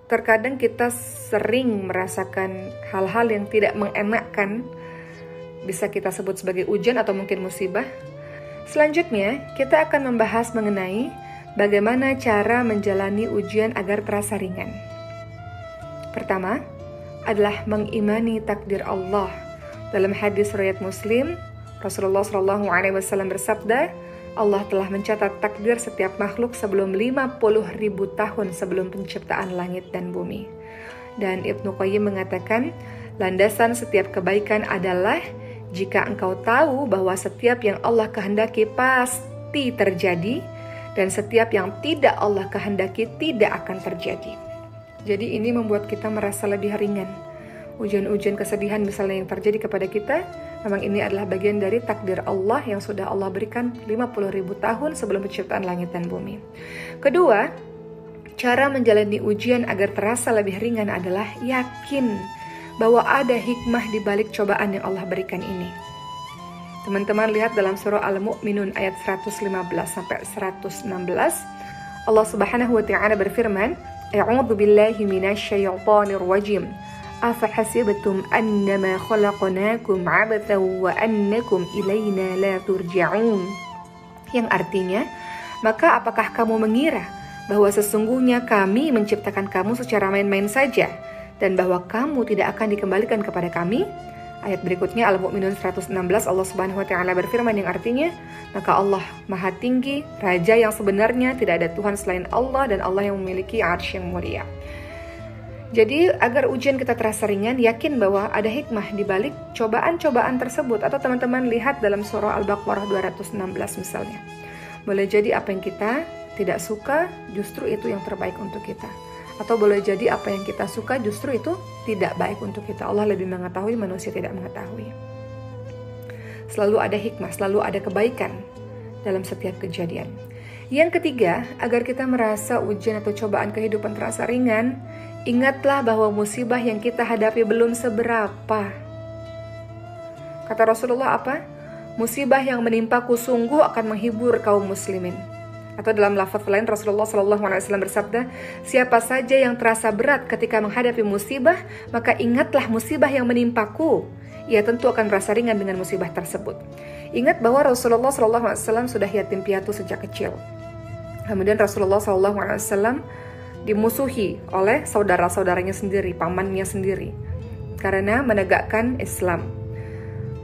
Terkadang kita sering merasakan hal-hal yang tidak mengenakkan, bisa kita sebut sebagai ujian atau mungkin musibah. Selanjutnya, kita akan membahas mengenai bagaimana cara menjalani ujian agar terasa ringan. Pertama, adalah mengimani takdir Allah. Dalam hadis riwayat Muslim, Rasulullah SAW bersabda, Allah telah mencatat takdir setiap makhluk sebelum 50.000 tahun sebelum penciptaan langit dan bumi. Dan Ibnu Qayyim mengatakan, landasan setiap kebaikan adalah jika engkau tahu bahwa setiap yang Allah kehendaki pasti terjadi, dan setiap yang tidak Allah kehendaki tidak akan terjadi. Jadi ini membuat kita merasa lebih ringan. Ujian-ujian kesedihan misalnya yang terjadi kepada kita, memang ini adalah bagian dari takdir Allah yang sudah Allah berikan 50.000 tahun sebelum penciptaan langit dan bumi. Kedua, cara menjalani ujian agar terasa lebih ringan adalah yakin bahwa ada hikmah di balik cobaan yang Allah berikan ini. Teman-teman lihat dalam surah Al-Mu'minun ayat 115 sampai 116, Allah Subhanahu wa taala berfirman, A'udzu billahi minasyaitonir rajim. Afahasibtum annama khalaqnakum 'abathan wa annakum ilaina la turja'un. Yang artinya, maka apakah kamu mengira bahwa sesungguhnya kami menciptakan kamu secara main-main saja dan bahwa kamu tidak akan dikembalikan kepada kami? Ayat berikutnya Al-Mu'minun 116, Allah Subhanahu wa taala berfirman yang artinya, maka Allah Maha Tinggi, Raja yang sebenarnya, tidak ada Tuhan selain Allah, dan Allah yang memiliki 'arsy yang mulia. Jadi agar ujian kita terasa ringan, yakin bahwa ada hikmah di balik cobaan-cobaan tersebut. Atau teman-teman lihat dalam surah Al-Baqarah 216 misalnya. Boleh jadi apa yang kita tidak suka justru itu yang terbaik untuk kita. Atau boleh jadi apa yang kita suka justru itu tidak baik untuk kita. Allah lebih mengetahui, manusia tidak mengetahui. Selalu ada hikmah, selalu ada kebaikan dalam setiap kejadian. Yang ketiga, agar kita merasa ujian atau cobaan kehidupan terasa ringan, ingatlah bahwa musibah yang kita hadapi belum seberapa. Kata Rasulullah apa? Musibah yang menimpaku sungguh akan menghibur kaum muslimin. Atau dalam lafaz lain Rasulullah SAW bersabda, siapa saja yang terasa berat ketika menghadapi musibah, maka ingatlah musibah yang menimpaku. Ia tentu akan merasa ringan dengan musibah tersebut. Ingat bahwa Rasulullah SAW sudah yatim piatu sejak kecil. Kemudian Rasulullah SAW dimusuhi oleh saudara-saudaranya sendiri, pamannya sendiri, karena menegakkan Islam.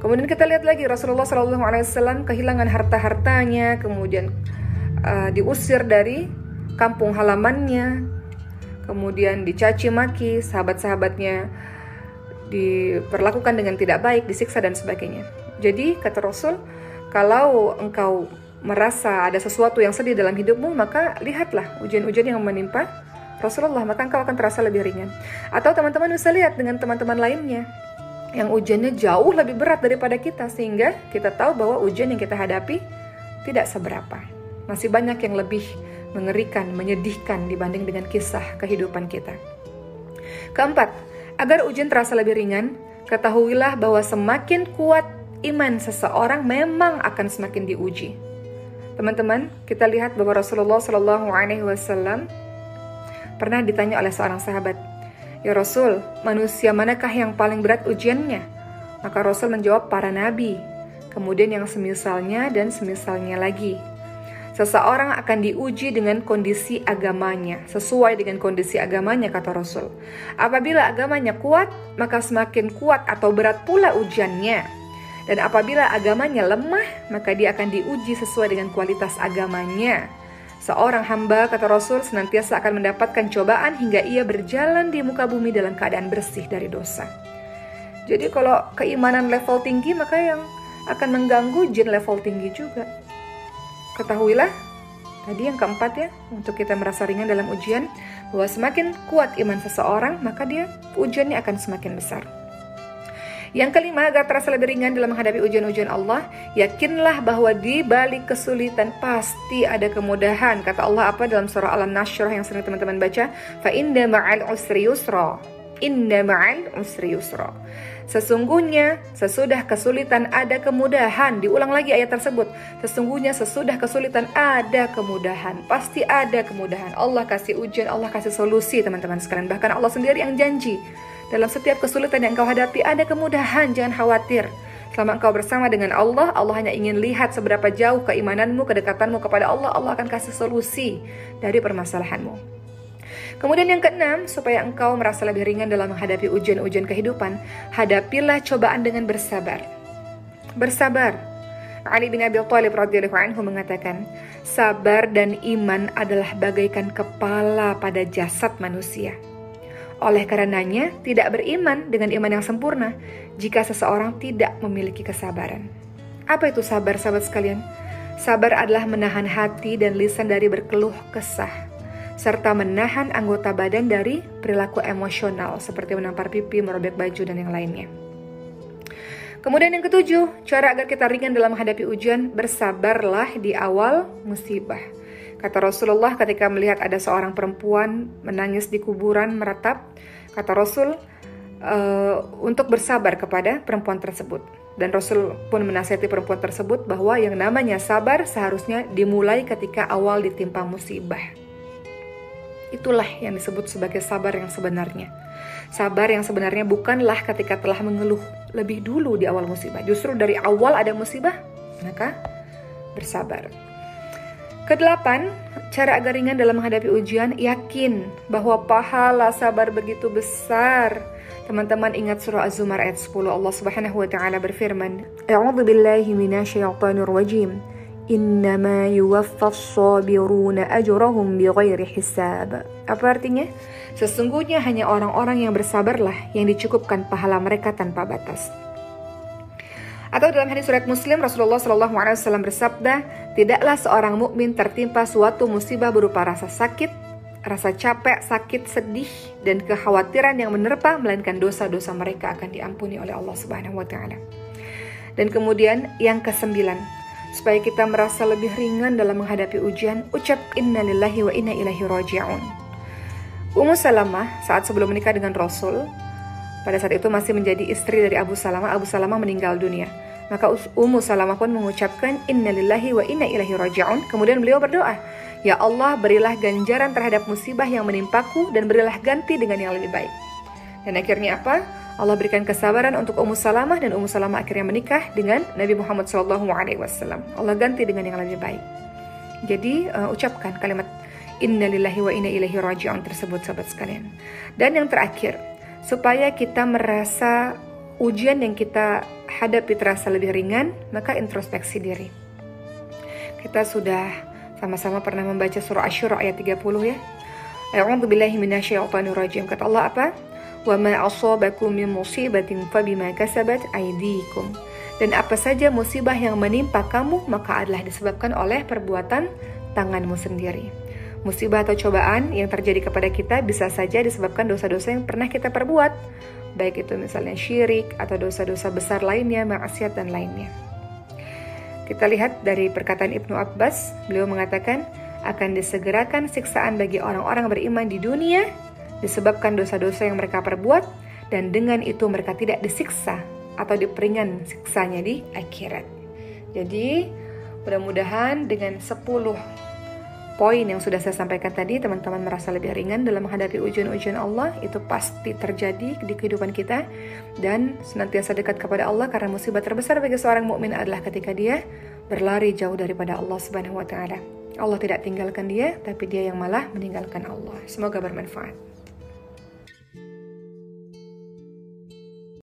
Kemudian kita lihat lagi Rasulullah SAW kehilangan harta-hartanya, kemudian diusir dari kampung halamannya, kemudian dicaci maki, sahabat-sahabatnya diperlakukan dengan tidak baik, disiksa dan sebagainya. Jadi kata Rasul, kalau engkau merasa ada sesuatu yang sedih dalam hidupmu, maka lihatlah ujian-ujian yang menimpa Rasulullah, maka engkau akan terasa lebih ringan. Atau teman-teman bisa lihat dengan teman-teman lainnya yang ujiannya jauh lebih berat daripada kita, sehingga kita tahu bahwa ujian yang kita hadapi tidak seberapa. Masih banyak yang lebih mengerikan, menyedihkan dibanding dengan kisah kehidupan kita. Keempat, agar ujian terasa lebih ringan, ketahuilah bahwa semakin kuat iman seseorang memang akan semakin diuji. Teman-teman, kita lihat bahwa Rasulullah SAW pernah ditanya oleh seorang sahabat, ya Rasul, manusia manakah yang paling berat ujiannya? Maka Rasul menjawab, para nabi, kemudian yang semisalnya dan semisalnya lagi. Seseorang akan diuji dengan kondisi agamanya, sesuai dengan kondisi agamanya, kata Rasul. Apabila agamanya kuat, maka semakin kuat atau berat pula ujiannya. Dan apabila agamanya lemah, maka dia akan diuji sesuai dengan kualitas agamanya. Seorang hamba, kata Rasul, senantiasa akan mendapatkan cobaan hingga ia berjalan di muka bumi dalam keadaan bersih dari dosa. Jadi kalau keimanan level tinggi, maka yang akan mengganggu jin level tinggi juga. Ketahuilah, tadi yang keempat ya, untuk kita merasa ringan dalam ujian, bahwa semakin kuat iman seseorang, maka dia ujiannya akan semakin besar. Yang kelima, agar terasa lebih ringan dalam menghadapi ujian-ujian Allah, yakinlah bahwa di balik kesulitan pasti ada kemudahan. Kata Allah apa dalam surah Al-Nashr yang sering teman-teman baca? Fa inna ma'al usri yusra. Inna ma'al usri yusra. Sesungguhnya sesudah kesulitan ada kemudahan. Diulang lagi ayat tersebut. Sesungguhnya sesudah kesulitan ada kemudahan. Pasti ada kemudahan. Allah kasih ujian, Allah kasih solusi teman-teman sekalian. Bahkan Allah sendiri yang janji. Dalam setiap kesulitan yang kau hadapi ada kemudahan, jangan khawatir. Selama engkau bersama dengan Allah, Allah hanya ingin lihat seberapa jauh keimananmu, kedekatanmu kepada Allah. Allah akan kasih solusi dari permasalahanmu. Kemudian yang keenam, supaya engkau merasa lebih ringan dalam menghadapi ujian-ujian kehidupan, hadapilah cobaan dengan bersabar. Bersabar. Ali bin Abi Thalib radhiyallahu anhu mengatakan, sabar dan iman adalah bagaikan kepala pada jasad manusia. Oleh karenanya, tidak beriman dengan iman yang sempurna jika seseorang tidak memiliki kesabaran. Apa itu sabar, sahabat sekalian? Sabar adalah menahan hati dan lisan dari berkeluh kesah, serta menahan anggota badan dari perilaku emosional seperti menampar pipi, merobek baju, dan yang lainnya. Kemudian yang ketujuh, cara agar kita ringan dalam menghadapi ujian, bersabarlah di awal musibah. Kata Rasulullah ketika melihat ada seorang perempuan menangis di kuburan meratap, kata Rasul untuk bersabar kepada perempuan tersebut. Dan Rasul pun menasihati perempuan tersebut bahwa yang namanya sabar seharusnya dimulai ketika awal ditimpa musibah. Itulah yang disebut sebagai sabar yang sebenarnya. Sabar yang sebenarnya bukanlah ketika telah mengeluh lebih dulu di awal musibah. Justru dari awal ada musibah, maka bersabar. Kedelapan, cara agar ringan dalam menghadapi ujian, yakin bahwa pahala sabar begitu besar. Teman-teman ingat surah Az-Zumar ayat 10, Allah Subhanahu wa taala berfirman, A'udzu billahi minasyaitonir rajim. Innama yuwaffas sabiruna ajrahum bighairi hisab. Apa artinya? Sesungguhnya hanya orang-orang yang bersabarlah yang dicukupkan pahala mereka tanpa batas. Atau dalam hadis riwayat Muslim, Rasulullah SAW bersabda, tidaklah seorang mukmin tertimpa suatu musibah berupa rasa sakit, rasa capek, sakit, sedih, dan kekhawatiran yang menerpa, melainkan dosa-dosa mereka akan diampuni oleh Allah Subhanahu wa taala. Dan kemudian yang kesembilan, supaya kita merasa lebih ringan dalam menghadapi ujian, ucap inna lillahi wa inna ilaihi raji'un. Ummu Salamah saat sebelum menikah dengan Rasul, pada saat itu masih menjadi istri dari Abu Salamah. Abu Salamah meninggal dunia. Maka Ummu Salamah pun mengucapkan inna lillahi wa inna ilaihi raji'un. Kemudian beliau berdoa, ya Allah, berilah ganjaran terhadap musibah yang menimpaku dan berilah ganti dengan yang lebih baik. Dan akhirnya apa? Allah berikan kesabaran untuk Ummu Salamah dan Ummu Salamah akhirnya menikah dengan Nabi Muhammad SAW. Allah ganti dengan yang lebih baik. Jadi ucapkan kalimat inna lillahi wa inna ilaihi raji'un tersebut, sahabat sekalian. Dan yang terakhir, supaya kita merasa ujian yang kita hadapi terasa lebih ringan, maka introspeksi diri. Kita sudah sama-sama pernah membaca surah Asy-Syura ayat 30 ya. A'udzu billahi minasyaitonir rajim. Kata Allah apa? Wa ma asabakum min musibatin fabima kasabat aydikum. Dan apa saja musibah yang menimpa kamu, maka adalah disebabkan oleh perbuatan tanganmu sendiri. Musibah atau cobaan yang terjadi kepada kita bisa saja disebabkan dosa-dosa yang pernah kita perbuat, baik itu misalnya syirik atau dosa-dosa besar lainnya, maksiat dan lainnya. Kita lihat dari perkataan Ibnu Abbas, beliau mengatakan akan disegerakan siksaan bagi orang-orang beriman di dunia disebabkan dosa-dosa yang mereka perbuat, dan dengan itu mereka tidak disiksa atau diperingan siksanya di akhirat. Jadi mudah-mudahan dengan 10 poin yang sudah saya sampaikan tadi, teman-teman merasa lebih ringan dalam menghadapi ujian-ujian Allah. Itu pasti terjadi di kehidupan kita, dan senantiasa dekat kepada Allah, karena musibah terbesar bagi seorang mukmin adalah ketika dia berlari jauh daripada Allah Subhanahu wa taala. Allah tidak tinggalkan dia, tapi dia yang malah meninggalkan Allah. Semoga bermanfaat.